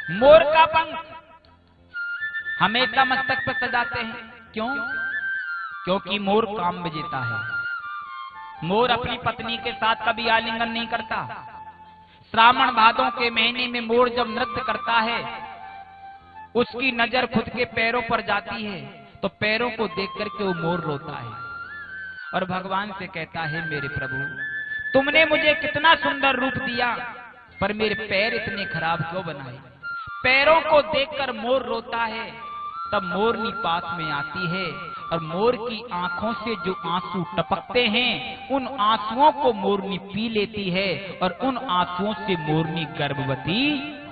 मोर का पंख हमेशा मस्तक पर सजाते हैं। क्यों? क्योंकि मोर काम विजेता है। मोर अपनी पत्नी के साथ कभी आलिंगन नहीं करता। श्रावण भादों के महीने में मोर जब नृत्य करता है, उसकी नजर खुद के पैरों पर जाती है, तो पैरों को देख करके वो मोर रोता है और भगवान से कहता है, मेरे प्रभु, तुमने मुझे कितना सुंदर रूप दिया, पर मेरे पैर इतने खराब क्यों बनाए? पैरों को देखकर मोर रोता है। तब मोरनी पास में आती है और मोर की आंखों से जो आंसू टपकते हैं, उन आंसुओं को मोरनी पी लेती है और उन आंसुओं से मोरनी गर्भवती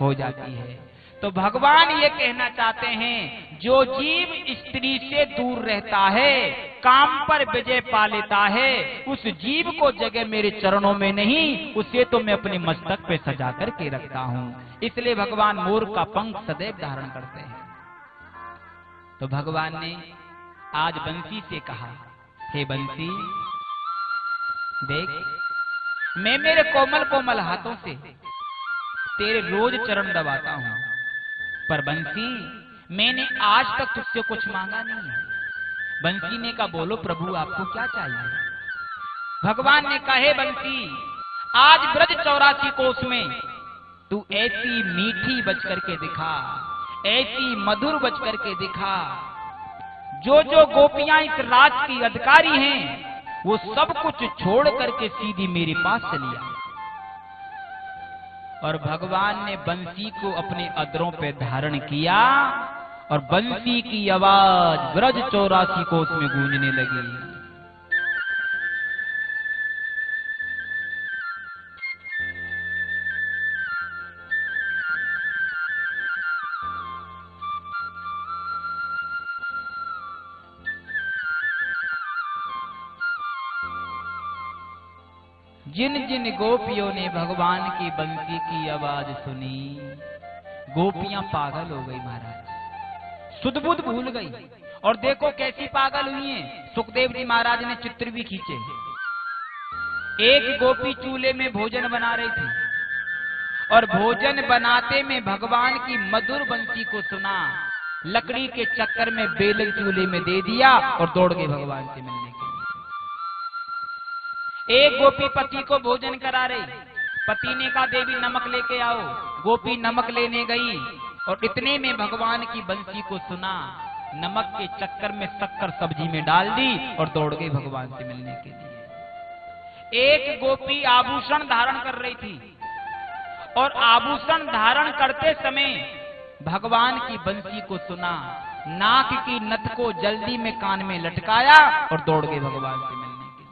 हो जाती है। तो भगवान ये कहना चाहते हैं, जो जीव स्त्री से दूर रहता है, काम पर विजय पा लेता है, उस जीव को जगह मेरे चरणों में नहीं, उसे तो मैं अपने मस्तक पे सजा करके रखता हूँ। इसलिए भगवान मोर का पंख सदैव धारण करते हैं। तो भगवान ने आज बंसी से कहा, हे बंसी, देख, मैं मेरे कोमल कोमल हाथों से तेरे रोज चरण दबाता हूँ, पर बंसी, मैंने आज तक तुझसे कुछ मांगा नहीं है। बंसी ने कहा, बोलो प्रभु, आपको क्या चाहिए? भगवान ने कहा, हे बंसी, आज ब्रज 84 कोस में तू ऐसी मीठी बच करके दिखा, ऐसी मधुर बच करके दिखा, जो जो गोपियां इस राज की अधिकारी हैं, वो सब कुछ छोड़ करके सीधी मेरे पास चली आ। और भगवान ने बंसी को अपने अधरों पे धारण किया और बंसी की आवाज ब्रज 84 कोस में गूंजने लगी। जिन जिन गोपियों ने भगवान की बंसी की आवाज सुनी, गोपियां पागल हो गई महाराज, सुध बुध भूल गई। और देखो कैसी पागल हुई हैं। सुखदेव जी महाराज ने चित्र भी खींचे। एक गोपी चूल्हे में भोजन बना रही थी और भोजन बनाते में भगवान की मधुर बंसी को सुना, लकड़ी के चक्कर में बेलन चूल्हे में दे दिया और दौड़ गई भगवान से मिलने के लिए। एक गोपी पति को भोजन करा रही, पति ने कहा, देवी नमक लेके आओ। गोपी नमक लेने गई और इतने में भगवान की बंसी को सुना, नमक के चक्कर में शक्कर सब्जी में डाल दी और दौड़ गई भगवान से मिलने के लिए। एक गोपी आभूषण धारण कर रही थी और आभूषण धारण करते समय भगवान की बंसी को सुना, नाक की नथ को जल्दी में कान में लटकाया और दौड़ गई भगवान से मिलने के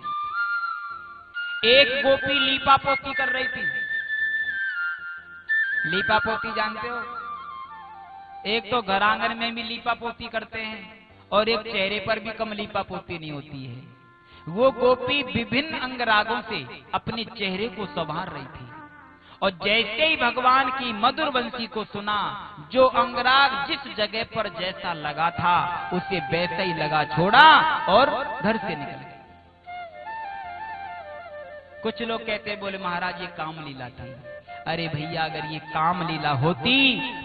लिए। एक गोपी लीपा पोती कर रही थी। लीपा पोती जानते हो? एक तो घर आंगन में भी लीपा पोती करते हैं और एक चेहरे पर भी कम लीपा पोती नहीं होती है। वो गोपी विभिन्न अंगरागों से अपने चेहरे को संवार रही थी और जैसे ही भगवान की मधुर बंसी को सुना, जो अंगराग जिस जगह पर जैसा लगा था उसे वैसा ही लगा छोड़ा और घर से निकल गए। कुछ लोग कहते बोले महाराज ये काम लीला थी। अरे भैया, अगर ये काम लीला होती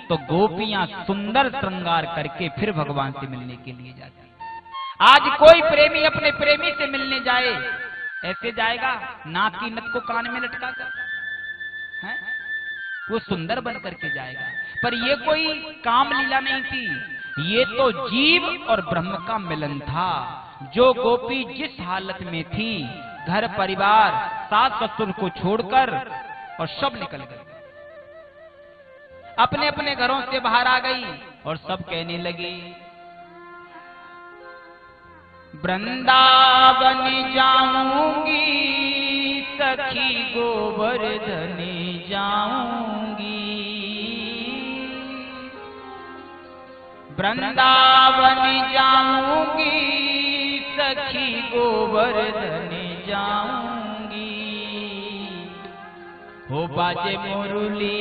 तो गोपियां सुंदर श्रृंगार करके फिर भगवान से मिलने के लिए जाती। आज कोई प्रेमी अपने प्रेमी से मिलने जाए, ऐसे जाएगा नाक की नथ को कान में लटका कर, है? वो सुंदर बन करके जाएगा। पर ये कोई काम लीला नहीं थी, ये तो जीव और ब्रह्म का मिलन था। जो गोपी जिस हालत में थी, घर परिवार सास ससुर को छोड़कर और सब निकल गए, अपने अपने घरों से बाहर आ गई और सब कहने लगी, वृंदावन जाऊंगी सखी गोवर्धन जाऊंगी, वृंदावन जाऊंगी सखी गोवर्धन जाऊंगी। हो बाजे मुरली,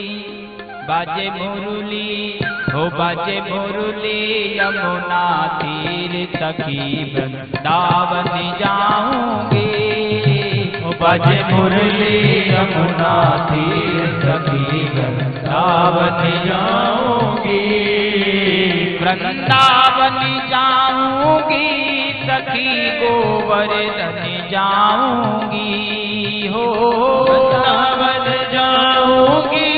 बाजे मुरली, हो बाजे मुरली, यमुना तीर सखी वृंदावन जाऊंगी। हो बाजे मुरली, यमुना तीर सखी वृंदावन जाऊंगी। वृंदावन जाऊंगी सखी गोवर्धन जाऊंगी हो, वृंदावन जाऊंगी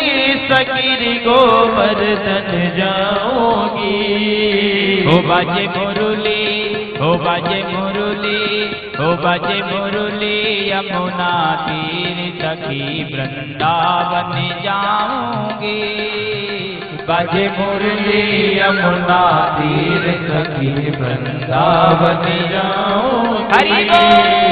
सखी गोवर्धन जाऊंगी। हो बाजे मुरली, हो बाजे मुरली, हो बाजे मुरली यमुना तीर सखी वृंदावन जाऊंगी। बाजे मुरली यमुना तीर सखी वृंदावन जाऊंगी। हरि बोल।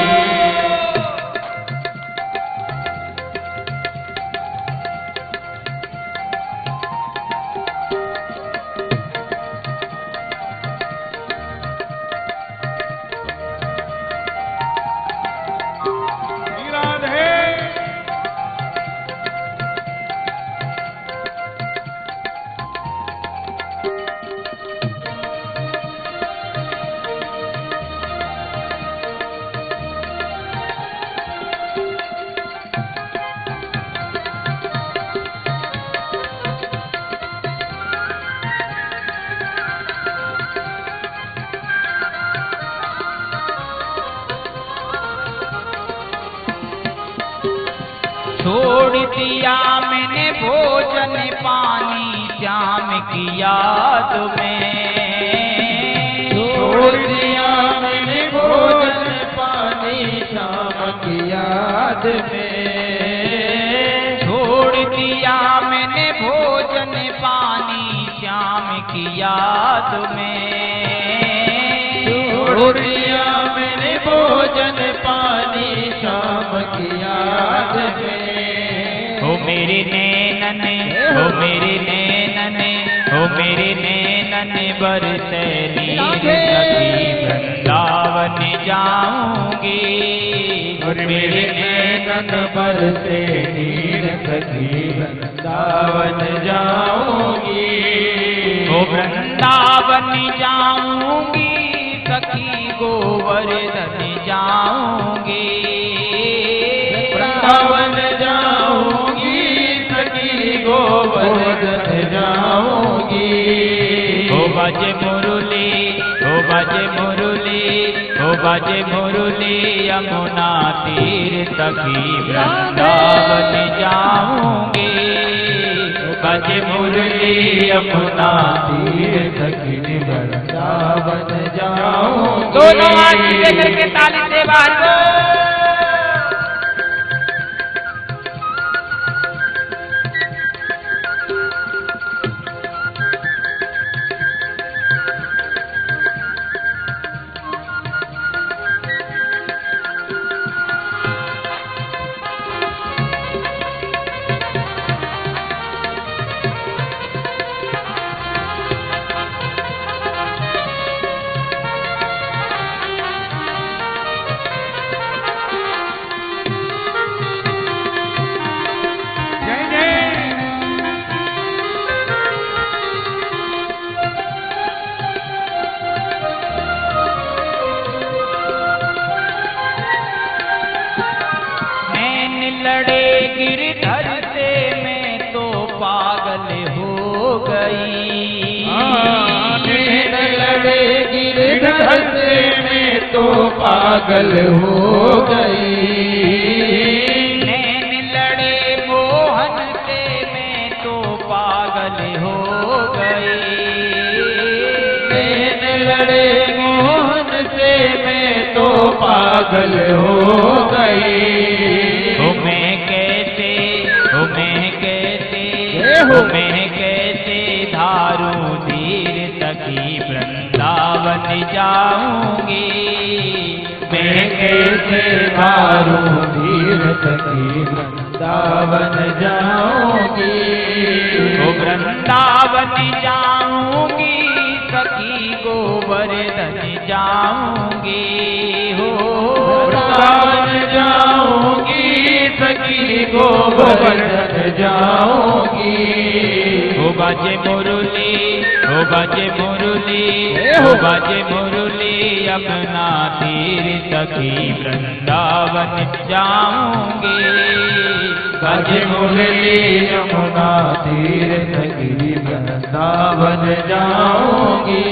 छोड़ दिया मैंने भोजन पानी श्याम की याद में, छोड़ दिया मैंने भोजन पानी श्याम की याद में, छोड़ दिया मैंने भोजन पानी श्याम की याद में, छोड़ दिया मैंने भोजन पानी श्याम की याद में। हो मेरे नैनन, हो मेरे नैनन, हो मेरे नैनन बरसे नीर सखी वृंदावन जाऊंगी। और मेरे नैनन बरसे नीर सखी वृंदावन जाऊंगी। हो वृंदावन जाऊंगी सखी गोवर्धन जाऊंगी। वृंदावन जाऊंगी सखी गोवर्धन जाऊंगी। हो बाजे मुरली, हो बाजे मुरली, हो बाजे मुरली यमुना तीर सखी वृंदावन जाऊंगी। बाजे मुरली यमुना तीर सखी वृंदावन जाऊंगी। दोनों हाथ सीधे करके ताली से बाहर लड़े गिरधर से मैं तो पागल हो गई। नैन लड़े गिरधर से मैं तो पागल हो गई। नैन लड़े मोहन से मैं तो पागल हो गई। नैन लड़े मोहन से मैं तो पागल हो गई। मैं कैसे धारूं धीर सखी वृंदावन जाऊंगी। मैं कैसे धारूं धीर सखी वृंदावन जाऊंगी। वो वृंदावन जाऊंगी सखी गोवर्धन जाऊंगी। हो वृंदावन जाऊंगी सखी गोवर्धन जाऊंगी। वो बाजे मुरली, हो बाजे मुरली, हो बाजे मुरली, यमुना तीर सखी वृंदावन जाऊंगी। बाजे मुरली यमुना तीर सखी वृंदावन जाऊंगी।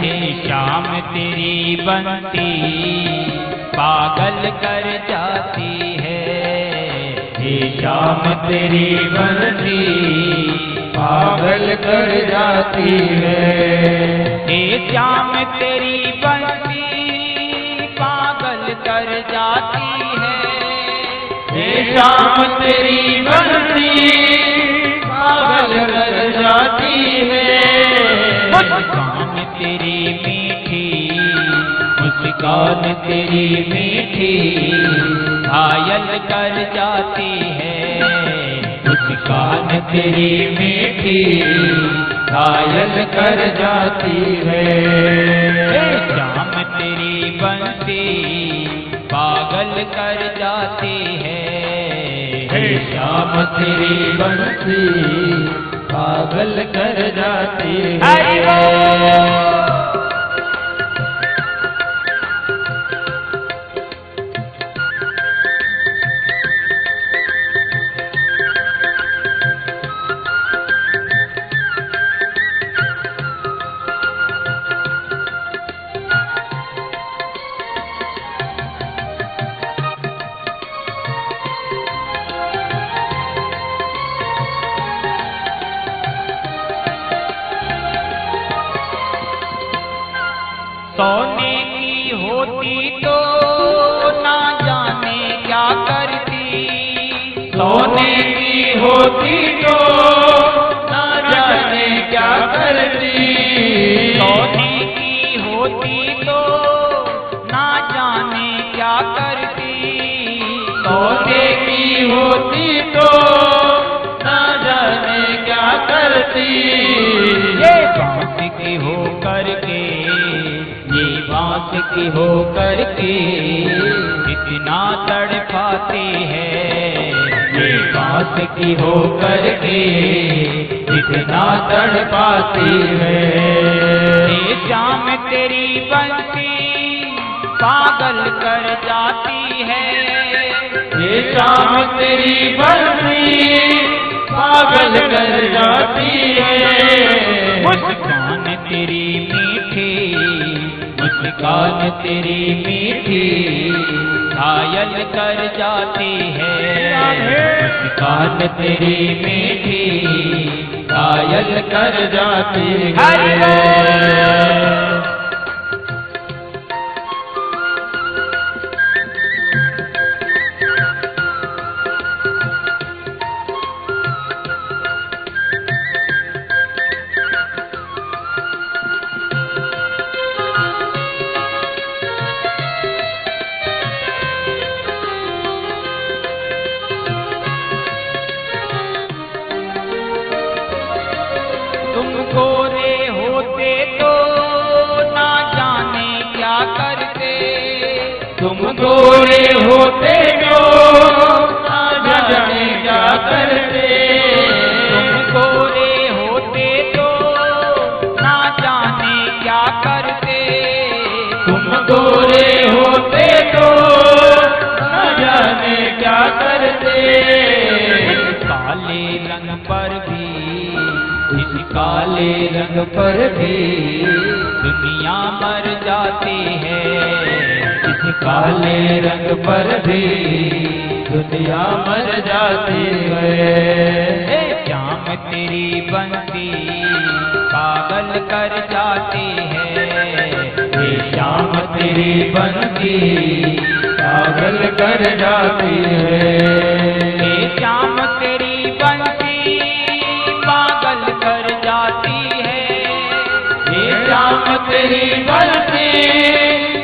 हे श्याम तेरी बंसी पागल कर जाती है, हे श्याम तेरी बंसी पागल कर जाती है। हे श्याम तेरी बंसी पागल कर जाती है, हे श्याम तेरी बंसी पागल कर जाती है। मुस्कान तेरी मीठी, मुस्कान तेरी मीठी घायल कर जाती है, मुस्कान तेरी मीठी घायल कर जाती है। हे श्याम तेरी बंसी पागल कर जाती है, हे श्याम तेरी बंसी पागल कर जाती हरि है। सोने की होती तो ना जाने क्या करती, सोने की होती तो ना जाने क्या करती। सोने की होती तो ना जाने क्या करती, सोने की होती तो ना जाने क्या करती। ये बांस की हो करके, ये बांस की हो करके इतना तड़पाती है, ये बांस की हो करके इतना तड़पाती है। हे श्याम तेरी बंसी पागल कर जाती है, ये शाम तेरी बंसी पागल कर जाती है। मुस्कान तेरी मीठी, मुस्कान तेरी मीठी घायल कर जाती है, मुस्कान तेरी मीठी घायल कर जाती हरि है। तुम गोरे होते तो ना जाने क्या करते, तुम गोरे होते जो ना जाने क्या करते। तुम गोरे होते तो ना जाने क्या करते, तुम गोरे होते तो ना जाने क्या करते। इस काले रंग पर भी, इस काले रंग पर भी दुनिया मर जाती है, इस काले रंग पर भी दुनिया मर जाती है। हे श्याम तेरी बंसी पागल कर जाती है, ये शाम तेरी बंसी पागल कर जाती है। हे श्याम तेरी बंसी पागल कर जाती है, ये शाम तेरी बंसी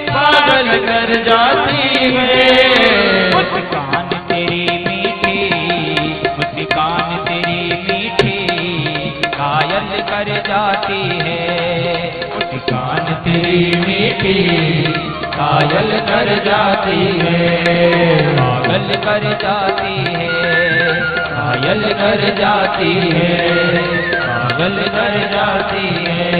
पागल कर जाती है। मुस्कान तेरी मीठी, मुस्कान तेरी मीठी घायल कर जाती है, मुस्कान तेरी मीठी घायल कर जाती है। पागल कर जाती है। घायल कर जाती है, पागल कर जाती है।